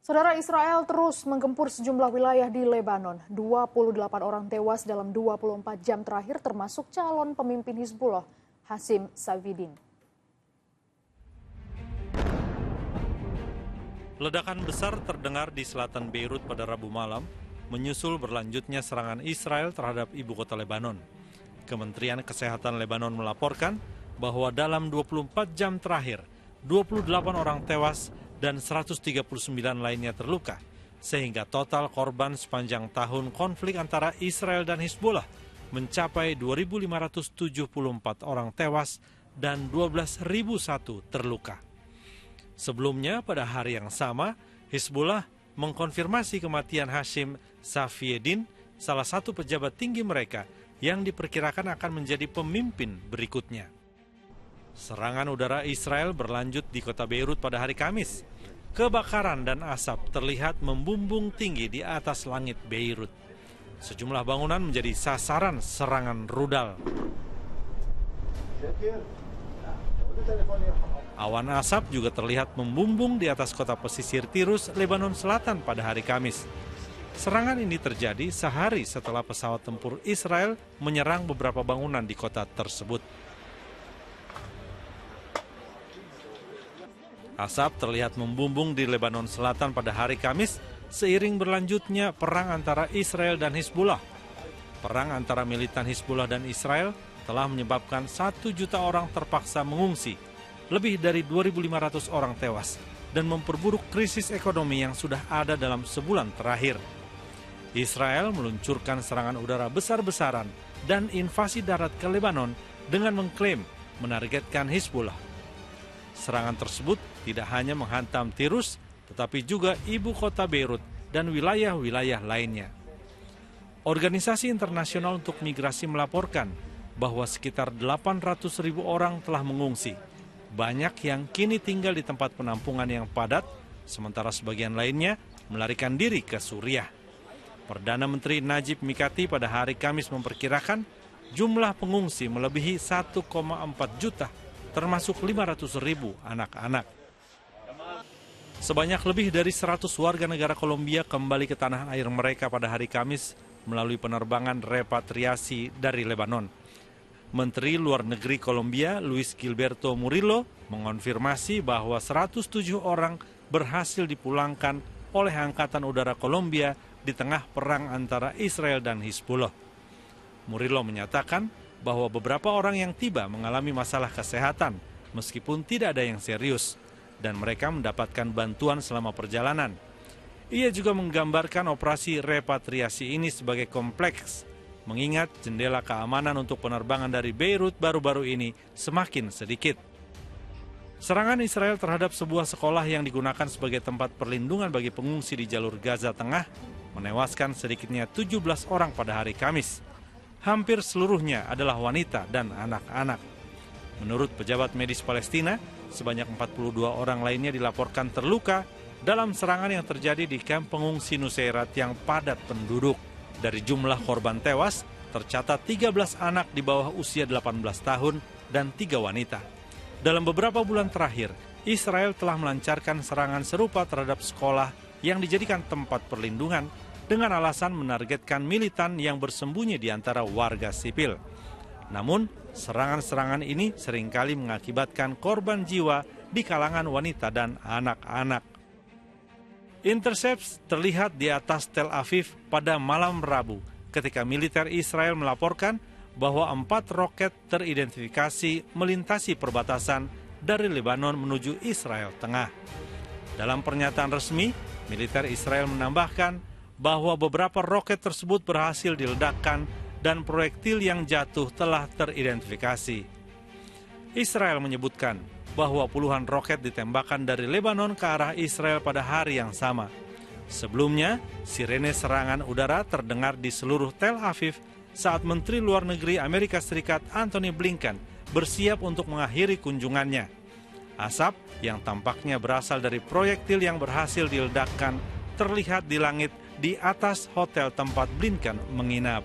Saudara, Israel terus menggempur sejumlah wilayah di Lebanon. 28 orang tewas dalam 24 jam terakhir termasuk calon pemimpin Hizbullah, Hashim Safieddine. Ledakan besar terdengar di selatan Beirut pada Rabu malam, menyusul berlanjutnya serangan Israel terhadap ibu kota Lebanon. Kementerian Kesehatan Lebanon melaporkan bahwa dalam 24 jam terakhir, 28 orang tewas dan 139 lainnya terluka, sehingga total korban sepanjang tahun konflik antara Israel dan Hizbullah mencapai 2.574 orang tewas dan 12.001 terluka. Sebelumnya, pada hari yang sama, Hizbullah mengkonfirmasi kematian Hashim Safieddine, salah satu pejabat tinggi mereka yang diperkirakan akan menjadi pemimpin berikutnya. Serangan udara Israel berlanjut di kota Beirut pada hari Kamis. Kebakaran dan asap terlihat membumbung tinggi di atas langit Beirut. Sejumlah bangunan menjadi sasaran serangan rudal. Awan asap juga terlihat membumbung di atas kota pesisir Tirus, Lebanon Selatan pada hari Kamis. Serangan ini terjadi sehari setelah pesawat tempur Israel menyerang beberapa bangunan di kota tersebut. Asap terlihat membumbung di Lebanon Selatan pada hari Kamis seiring berlanjutnya perang antara Israel dan Hizbullah. Perang antara militan Hizbullah dan Israel telah menyebabkan 1 juta orang terpaksa mengungsi, lebih dari 2.500 orang tewas, dan memperburuk krisis ekonomi yang sudah ada dalam sebulan terakhir. Israel meluncurkan serangan udara besar-besaran dan invasi darat ke Lebanon dengan mengklaim menargetkan Hizbullah. Serangan tersebut tidak hanya menghantam Tirus, tetapi juga ibu kota Beirut dan wilayah-wilayah lainnya. Organisasi Internasional untuk Migrasi melaporkan bahwa sekitar 800.000 orang telah mengungsi. Banyak yang kini tinggal di tempat penampungan yang padat, sementara sebagian lainnya melarikan diri ke Suriah. Perdana Menteri Najib Mikati pada hari Kamis memperkirakan jumlah pengungsi melebihi 1,4 juta, termasuk 500.000 anak-anak. Sebanyak lebih dari 100 warga negara Kolombia kembali ke tanah air mereka pada hari Kamis melalui penerbangan repatriasi dari Lebanon. Menteri Luar Negeri Kolombia, Luis Gilberto Murillo, mengonfirmasi bahwa 107 orang berhasil dipulangkan oleh Angkatan Udara Kolombia di tengah perang antara Israel dan Hizbullah. Murillo menyatakan bahwa beberapa orang yang tiba mengalami masalah kesehatan, meskipun tidak ada yang serius, dan mereka mendapatkan bantuan selama perjalanan. Ia juga menggambarkan operasi repatriasi ini sebagai kompleks, mengingat jendela keamanan untuk penerbangan dari Beirut baru-baru ini semakin sedikit. Serangan Israel terhadap sebuah sekolah yang digunakan sebagai tempat perlindungan bagi pengungsi di jalur Gaza Tengah menewaskan sedikitnya 17 orang pada hari Kamis. Hampir seluruhnya adalah wanita dan anak-anak. Menurut pejabat medis Palestina, sebanyak 42 orang lainnya dilaporkan terluka dalam serangan yang terjadi di kamp pengungsi Nuseirat yang padat penduduk. Dari jumlah korban tewas, tercatat 13 anak di bawah usia 18 tahun dan 3 wanita. Dalam beberapa bulan terakhir, Israel telah melancarkan serangan serupa terhadap sekolah yang dijadikan tempat perlindungan dengan alasan menargetkan militan yang bersembunyi di antara warga sipil. Namun, serangan-serangan ini seringkali mengakibatkan korban jiwa di kalangan wanita dan anak-anak. Intercepts terlihat di atas Tel Aviv pada malam Rabu ketika militer Israel melaporkan bahwa 4 roket teridentifikasi melintasi perbatasan dari Lebanon menuju Israel Tengah. Dalam pernyataan resmi, militer Israel menambahkan bahwa beberapa roket tersebut berhasil diledakkan dan proyektil yang jatuh telah teridentifikasi. Israel menyebutkan bahwa puluhan roket ditembakkan dari Lebanon ke arah Israel pada hari yang sama. Sebelumnya, sirene serangan udara terdengar di seluruh Tel Aviv saat Menteri Luar Negeri Amerika Serikat Antony Blinken bersiap untuk mengakhiri kunjungannya. Asap yang tampaknya berasal dari proyektil yang berhasil diledakkan terlihat di langit di atas hotel tempat Blinken menginap.